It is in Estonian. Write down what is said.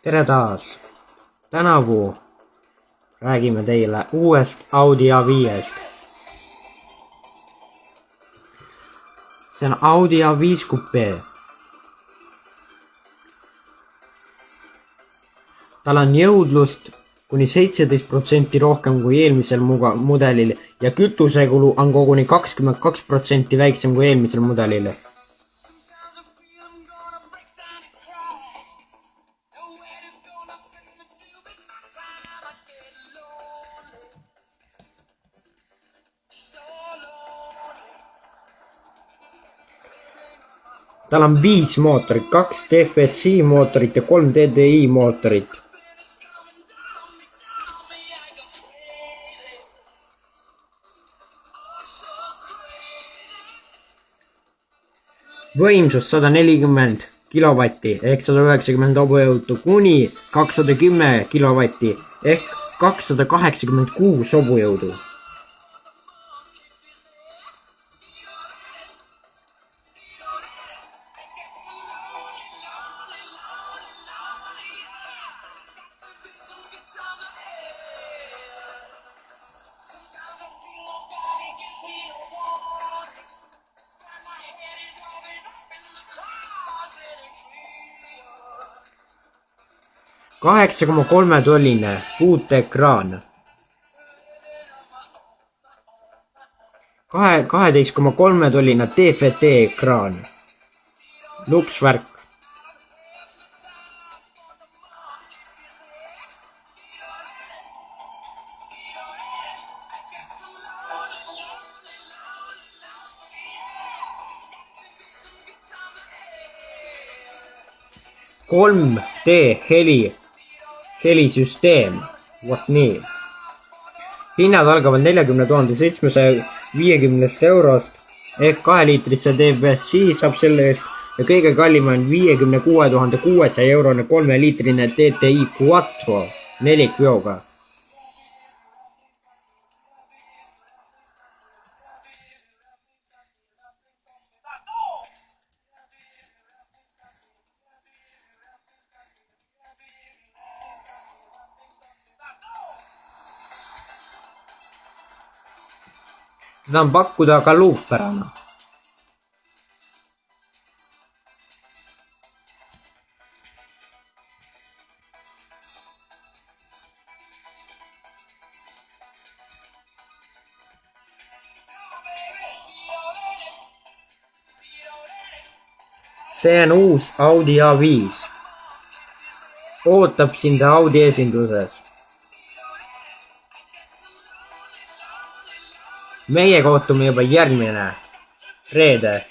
Tere taas! Tänavu räägime teile uuest Audi A5-st. See on Audi A5 Coupé. Tal on jõudlust kuni 17% rohkem kui eelmisel mudelil ja kütusekulu on koguni 22% väiksem kui eelmisel mudelil. Tal on 5 mootorit, 2 TFSI mootorit ja 3 TDI mootorit. Võimsus 140 kilovatti ehk 190 hobujõudu kuni 210 kilovatti ehk 286 hobujõudu. $8,3 puuteekraan, 12,3 TFT ekraan, luksvärk, helisüsteem, vot nii. Hinnad algavad 40 750 eurost ehk 2-liitrisse TFSI saab selle eest ja kõige kallim on 56 600 eurone 3-liitrine TTI Quattro 4-veoga. Seda on pakkuda ka luukpärana. See on uus Audi A5. Ootab sind Audi esinduses. Meie kohtume juba järgmine reede.